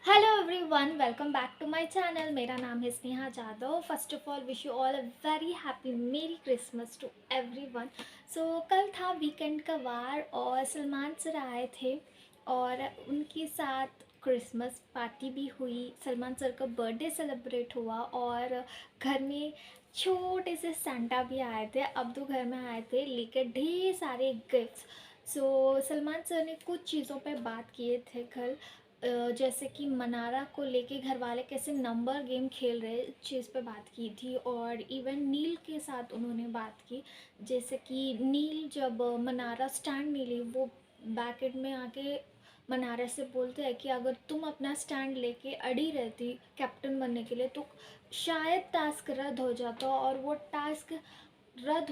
Hello everyone, welcome back to my channel. मेरा नाम है Sneha Jadhav. First of all wish you all a very happy merry Christmas to everyone. कल था weekend का वार और सलमान सर आए थे और उनके साथ क्रिसमस पार्टी भी हुई। सलमान सर का बर्थडे सेलिब्रेट हुआ और घर में छोटे से सेंटा भी आए थे। अब तो घर में आए थे लेकर ढेर सारे गिफ्ट्स। सलमान सर ने कुछ चीज़ों पे बात किए थे कल। जैसे कि मनारा को लेके घर वाले कैसे नंबर गेम खेल रहे, इस चीज़ पे बात की थी। और इवन नील के साथ उन्होंने बात की। जैसे कि नील जब मनारा स्टैंड नहीं ली, वो बैक एंड में आके मनारा से बोलते हैं कि अगर तुम अपना स्टैंड लेके अड़ी रहती कैप्टन बनने के लिए तो शायद टास्क रद्द हो जाता। और वो टास्क रद्द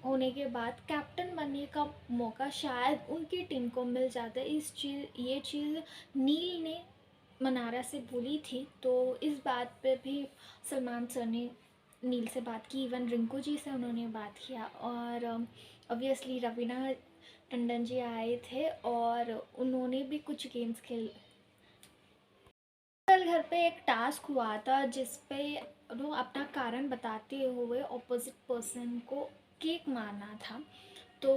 होने के बाद कैप्टन बनने का मौका शायद उनकी टीम को मिल जाता है। ये चीज़ नील ने मनारा से बोली थी। तो इस बात पे भी सलमान सर ने नील से बात की। इवन रिंकू जी से उन्होंने बात किया। और ऑब्वियसली रवीना टंडन जी आए थे और उन्होंने भी कुछ गेम्स खेल। कल घर पे एक टास्क हुआ था जिस पे वो अपना कारण बताते हुए ऑपोजिट पर्सन को केक मारना था। तो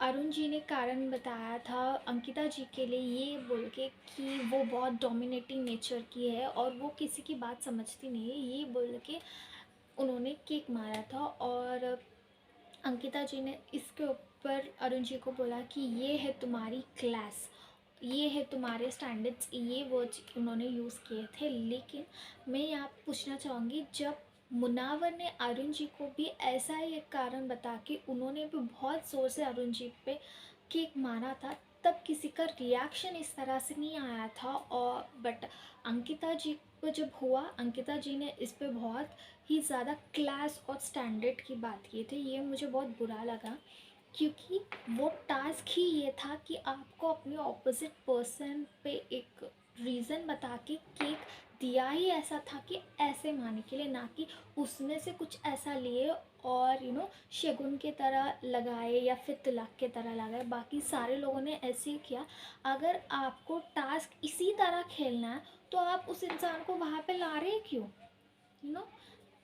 अरुण जी ने कारण बताया था अंकिता जी के लिए, ये बोल के कि वो बहुत डोमिनेटिंग नेचर की है और वो किसी की बात समझती नहीं है, ये बोल के उन्होंने केक मारा था। और अंकिता जी ने इसके ऊपर अरुण जी को बोला कि ये है तुम्हारी क्लास, ये है तुम्हारे स्टैंडर्ड्स, ये वर्ड्स उन्होंने यूज़ किए थे। लेकिन मैं यहाँ पूछना चाहूँगी, जब मुनावर ने अरुण जी को भी ऐसा ही एक कारण बता के उन्होंने भी बहुत ज़ोर से अरुण जी पे केक मारा था, तब किसी का रिएक्शन इस तरह से नहीं आया था। और बट अंकिता जी को जब हुआ, अंकिता जी ने इस पे बहुत ही ज़्यादा क्लास और स्टैंडर्ड की बात की थी। ये मुझे बहुत बुरा लगा क्योंकि वो टास्क ही ये था कि आपको अपने ऑपोजिट पर्सन पे एक रीज़न बता के केक दिया ही ऐसा था कि ऐसे मारने के लिए, ना कि उसमें से कुछ ऐसा लिए और शगुन के तरह लगाए या फिर तिलक के तरह लगाए। बाकी सारे लोगों ने ऐसे ही किया। अगर आपको टास्क इसी तरह खेलना है तो आप उस इंसान को वहाँ पे ला रहे क्यों? You know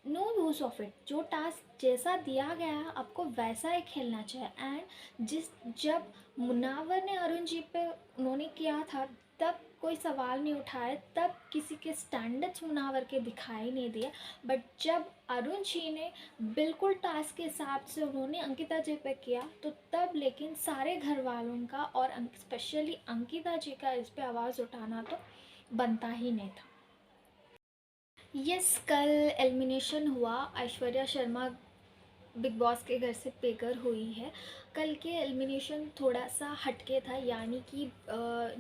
no use of it. जो टास्क जैसा दिया गया है आपको वैसा ही खेलना चाहिए। एंड जब मुनावर ने अरुण जी पे उन्होंने किया था, तब कोई सवाल नहीं उठाया, तब किसी के स्टैंडर्ड्स मुनावर के दिखाई नहीं दिए। बट जब अरुण जी ने बिल्कुल टास्क के हिसाब से उन्होंने अंकिता जी पे किया, तो तब लेकिन सारे घर वालों का और स्पेशली अंकिता जी का इस पे आवाज़ उठाना तो बनता ही नहीं था। यस, कल एलिमिनेशन हुआ। ऐश्वर्या शर्मा बिग बॉस के घर से बेघर हुई है। कल के एलिमिनेशन थोड़ा सा हटके था, यानी कि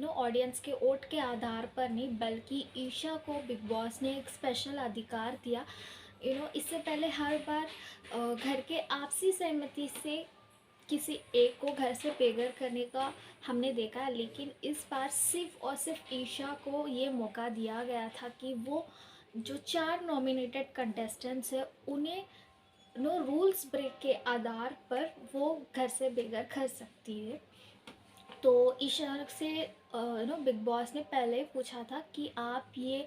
ऑडियंस के वोट के आधार पर नहीं, बल्कि ईशा को बिग बॉस ने एक स्पेशल अधिकार दिया। इससे पहले हर बार घर के आपसी सहमति से किसी एक को घर से बेघर करने का हमने देखा है। लेकिन इस बार सिर्फ और सिर्फ ईशा को ये मौका दिया गया था कि वो जो 4 नॉमिनेटेड कंटेस्टेंट्स हैं उन्हें रूल्स ब्रेक के आधार पर वो घर से बेघर कर सकती है। तो ईशा से बिग बॉस ने पहले पूछा था कि आप ये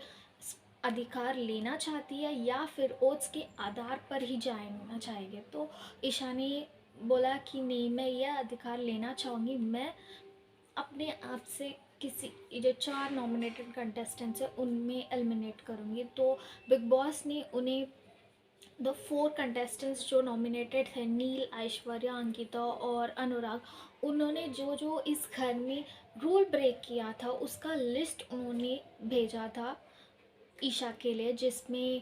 अधिकार लेना चाहती है या फिर ओट्स के आधार पर ही जाना चाहेंगे। तो ईशा ने बोला कि नहीं, मैं यह अधिकार लेना चाहूँगी, मैं अपने आप से किसी जो 4 नॉमिनेटेड कंटेस्टेंट्स हैं उनमें एलिमिनेट करूँगी। तो बिग बॉस ने उन्हें द 4 कंटेस्टेंट्स जो नॉमिनेटेड थे, नील, ऐश्वर्या, अंकिता और अनुराग, उन्होंने जो जो इस घर में रूल ब्रेक किया था उसका लिस्ट उन्होंने भेजा था ईशा के लिए, जिसमें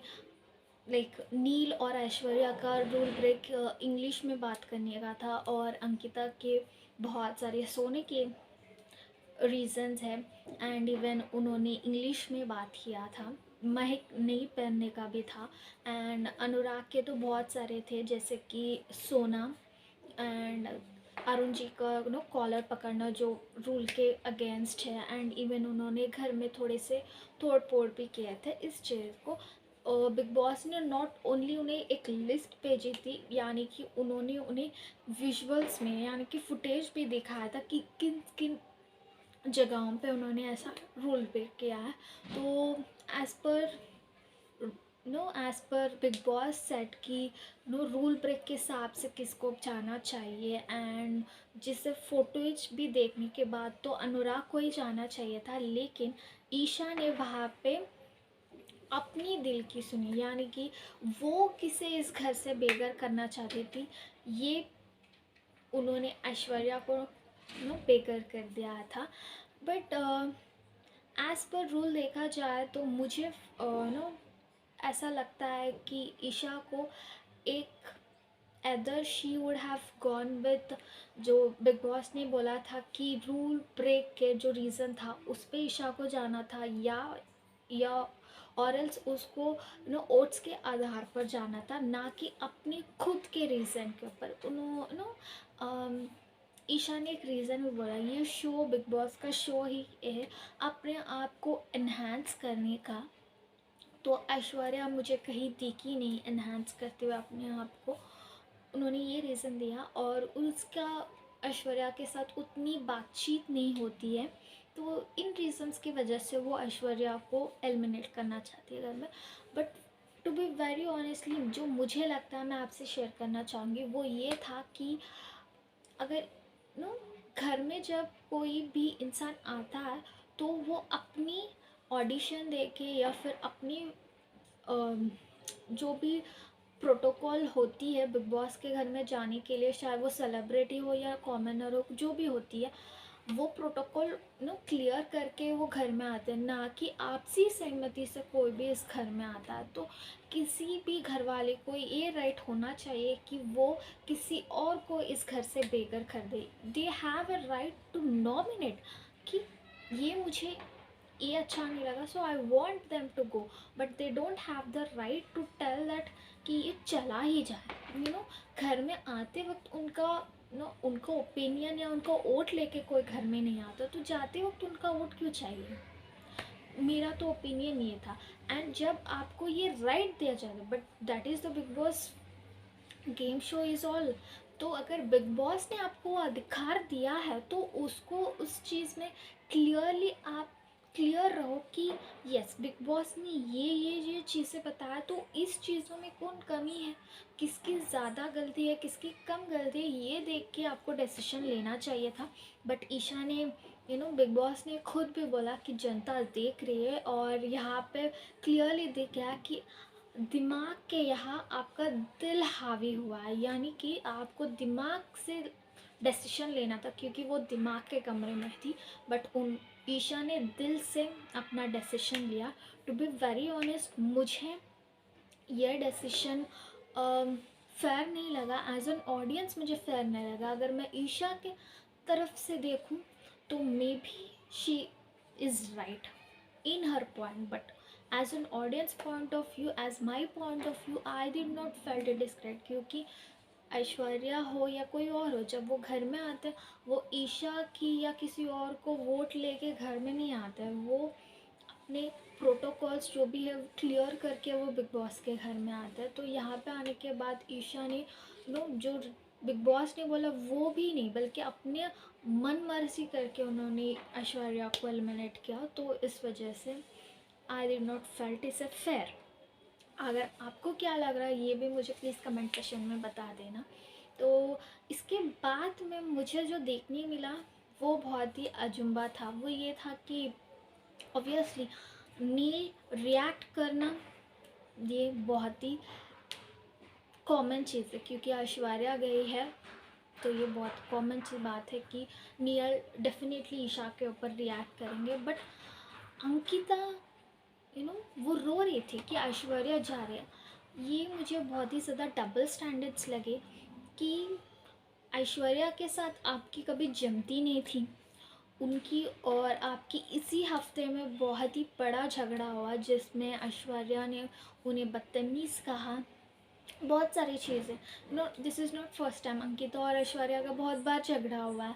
लाइक नील और ऐश्वर्या का रूल ब्रेक इंग्लिश में बात करने का था और अंकिता के बहुत सारे सोने के रीजंस है। एंड इवन उन्होंने इंग्लिश में बात किया था, महक नहीं पहनने का भी था। एंड अनुराग के तो बहुत सारे थे, जैसे कि सोना एंड अरुण जी का कॉलर पकड़ना जो रूल के अगेंस्ट है। एंड इवन उन्होंने घर में थोड़े से तोड़ फोड़ भी किए थे इस चीज़ को। बिग बॉस ने नॉट ओनली उन्हें एक लिस्ट भेजी थी, यानी कि उन्होंने उन्हें विजुअल्स में यानी कि फुटेज भी दिखाया था कि किन किन जगहों पे उन्होंने ऐसा रूल ब्रेक किया है। तो as per as per big boss set की रूल ब्रेक के हिसाब से किसको जाना चाहिए, एंड जिसे फुटेज भी देखने के बाद तो अनुराग को ही जाना चाहिए था, लेकिन ईशा ने वहाँ पे अपनी दिल की सुनी, यानी कि वो किसे इस घर से बेघर करना चाहती थी, ये उन्होंने ऐश्वर्या को बेघर कर दिया था। बट एज़ पर रूल देखा जाए तो मुझे नो ऐसा लगता है कि ईशा को एक either she would have gone with जो बिग बॉस ने बोला था कि रूल ब्रेक के जो रीज़न था उस पे ईशा को जाना था, या और एल्स उसको ओट्स के आधार पर जाना था, ना कि अपने खुद के रीज़न के ऊपर। उन्होंने ईशा ने एक रीज़न भी बोला, ये शो बिग बॉस का शो ही है अपने आप को इन्हेंस करने का। तो ऐश्वर्या मुझे कहीं दिखी नहीं इन्हेंस करते हुए अपने आप को, उन्होंने ये रीज़न दिया। और उसका ऐश्वर्या के साथ उतनी बातचीत नहीं होती है, तो इन रीज़न्स की वजह से वो ऐश्वर्या को एलिमिनेट करना चाहती है घर में। But to be very honestly जो मुझे लगता है मैं आपसे शेयर करना चाहूँगी वो ये था कि अगर नो घर में जब कोई भी इंसान आता है तो वो अपनी ऑडिशन दे के या फिर अपनी जो भी प्रोटोकॉल होती है बिग बॉस के घर में जाने के लिए, चाहे वो सेलिब्रिटी हो या कॉमनर हो, जो भी होती है, वो प्रोटोकॉल क्लियर करके वो घर में आते हैं, ना कि आपसी सहमति से कोई भी इस घर में आता है। तो किसी भी घर वाले को ये राइट होना चाहिए कि वो किसी और को इस घर से बेघर कर दे। They have a right to nominate कि ये मुझे ये अच्छा नहीं लगा, so I want them to go, but they don't have the right to tell that कि ये चला ही जाए। घर में आते वक्त उनका उनका ओपिनियन या उनका वोट लेके कोई घर में नहीं आता, तो जाते वक्त उनका वोट क्यों चाहिए? मेरा तो ओपिनियन ये था। एंड जब आपको ये राइट दिया जाता है, but that is the big boss game show is all. तो अगर बिग बॉस ने आपको अधिकार दिया है तो उसको उस चीज़ में क्लियरली आप क्लियर रहो कि यस बिग बॉस ने ये चीज़ें बताया, तो इस चीज़ों में कौन कमी है, किसकी ज़्यादा गलती है, किसकी कम गलती है, ये देख के आपको डिसीजन लेना चाहिए था। बट ईशा ने बिग बॉस ने खुद भी बोला कि जनता देख रही है, और यहाँ पे क्लियरली दिख गया कि दिमाग के यहाँ आपका दिल हावी हुआ है, यानी कि आपको दिमाग से डिसीजन लेना था, क्योंकि वो दिमाग के कमरे में थी। बट उन ईशा ने दिल से अपना डिसीजन लिया। टू बी वेरी ऑनेस्ट मुझे यह डिसीजन फेयर नहीं लगा, एज एन ऑडियंस मुझे फेयर नहीं लगा। अगर मैं ईशा के तरफ से देखूं तो may be she is right in her point, but as an audience point of view, as my point of view, I did not felt it is correct, क्योंकि ऐश्वर्या हो या कोई और हो, जब वो घर में आते हैं वो ईशा की या किसी और को वोट लेके घर में नहीं आते हैं, वो अपने प्रोटोकॉल्स जो भी है क्लियर करके वो बिग बॉस के घर में आते हैं। तो यहाँ पे आने के बाद ईशा ने जो बिग बॉस ने बोला वो भी नहीं, बल्कि अपने मन मर्जी करके उन्होंने ऐश्वर्या को एलिमिनेट किया। तो इस वजह से I did not felt is a fair. अगर आपको क्या लग रहा है ये भी मुझे प्लीज़ कमेंट सेक्शन में बता देना। तो इसके बाद में मुझे जो देखने मिला वो बहुत ही अजूबा था। वो ये था कि ऑब्वियसली नील रिएक्ट करना ये बहुत ही कॉमन चीज़ है, क्योंकि ऐश्वर्या गई है तो ये बहुत कॉमन सी बात है कि नियर डेफिनेटली ईशा के ऊपर रिएक्ट करेंगे। बट अंकिता वो रो रही थी कि ऐश्वर्या जा रही है। ये मुझे बहुत ही ज़्यादा डबल स्टैंडर्ड्स लगे कि ऐश्वर्या के साथ आपकी कभी जमती नहीं थी, उनकी और आपकी इसी हफ्ते में बहुत ही बड़ा झगड़ा हुआ जिसमें ऐश्वर्या ने उन्हें बदतमीज़ कहा, बहुत सारी चीज़ें। This is not first time, Ankita और ऐश्वर्या का बहुत बार झगड़ा हुआ है।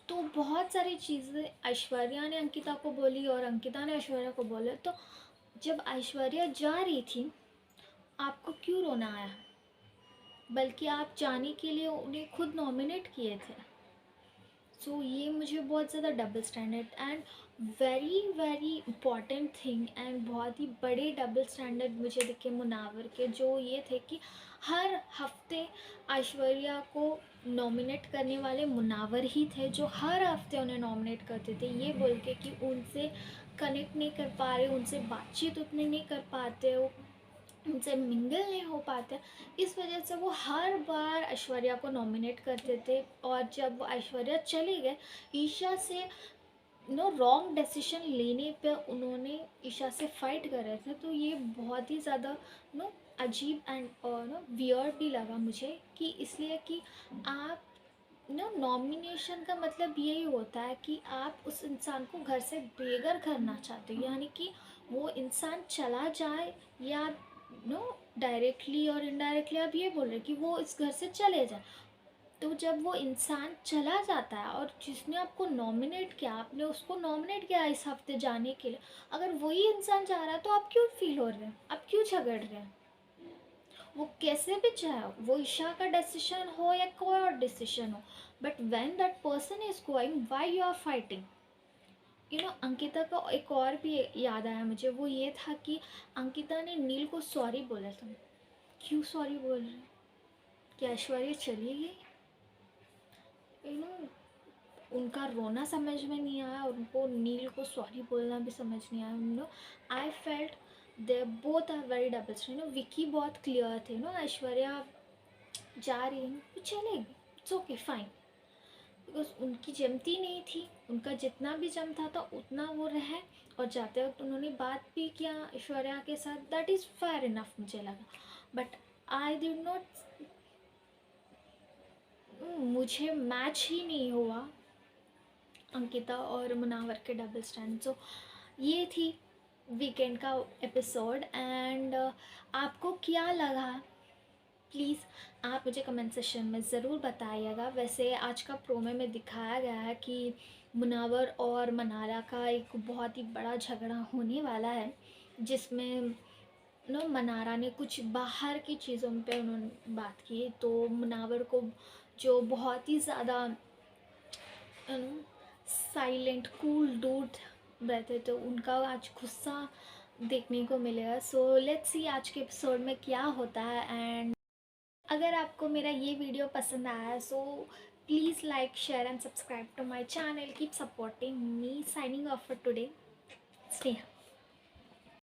तो बहुत सारी चीज़ें ऐश्वर्या ने अंकिता को बोली और अंकिता ने ऐश्वर्या को बोले। तो जब ऐश्वर्या जा रही थी आपको क्यों रोना आया? बल्कि आप जाने के लिए उन्हें खुद नॉमिनेट किए थे। सो ये मुझे बहुत ज़्यादा double standard and very very important thing and बहुत ही बड़े डबल स्टैंडर्ड मुझे दिखे मुनावर के, जो ये थे कि हर हफ्ते ऐश्वर्या को नॉमिनेट करने वाले मुनावर ही थे, जो हर हफ्ते उन्हें नॉमिनेट करते थे ये बोल के कि उनसे कनेक्ट नहीं कर पा रहे, उनसे बातचीत उतनी नहीं कर पाते हो, उनसे मिंगल नहीं हो पाते। इस वजह से वो हर बार ऐश्वर्या को नॉमिनेट करते थे। और जब वो ऐश्वर्या चली गए, ईशा से रॉन्ग डिसीजन लेने पे उन्होंने ईशा से फाइट कर रहे थे। तो ये बहुत ही ज़्यादा नो अजीब एंड वियर्ड भी लगा मुझे, कि इसलिए कि आप नॉमिनेशन का मतलब यही होता है कि आप उस इंसान को घर से बेघर करना चाहते हो, यानी कि वो इंसान चला जाए, या डायरेक्टली और इनडायरेक्टली आप ये बोल रहे कि वो इस घर से चले जाए। तो जब वो इंसान चला जाता है और जिसने आपको नॉमिनेट किया, आपने उसको नॉमिनेट किया इस हफ्ते जाने के लिए, अगर वही इंसान जा रहा है तो आप क्यों फील हो रहे हैं, आप क्यों झगड़ रहे हैं? वो कैसे भी चाहे, वो ईशा का डिसीजन हो या कोई और डिसीजन हो, but when that person is going, why you are fighting? Ankita का एक और भी याद आया मुझे, वो ये था कि अंकिता ने नील को सॉरी बोला था। क्यों सॉरी बोल रहे हैं? क्या ऐश्वर्या चली गई? यू नो उनका रोना समझ में नहीं आया, उनको नील को सॉरी बोलना भी समझ नहीं आया। I felt they both are very double standard. Vicky बहुत क्लियर थे, ऐश्वर्या जा रही है तो चलेगी, इट्स ओके फाइन, बिकॉज उनकी जमती नहीं थी, उनका जितना भी जमता था उतना वो रहे। और जाते वक्त उन्होंने बात भी किया ऐश्वर्या के साथ, दैट इज़ फेयर इनफ मुझे लगा। बट आई डिड नॉट, मुझे मैच ही नहीं हुआ अंकिता और मुनावर के डबल स्टैंड। सो ये थी वीकेंड का एपिसोड एंड आपको क्या लगा, प्लीज़ आप मुझे कमेंट सेक्शन में ज़रूर बताइएगा। वैसे आज का प्रोमो में दिखाया गया है कि मुनावर और मनारा का एक बहुत ही बड़ा झगड़ा होने वाला है, जिसमें मनारा ने कुछ बाहर की चीज़ों पे उन्होंने बात की। तो मुनावर को, जो बहुत ही ज़्यादा साइलेंट कूल डूड रहते, तो उनका आज गुस्सा देखने को मिलेगा। सो लेट्स सी आज के एपिसोड में क्या होता है। एंड अगर आपको मेरा ये वीडियो पसंद आया, so please like share and subscribe to my channel, keep supporting me. Signing off for today, Sneha.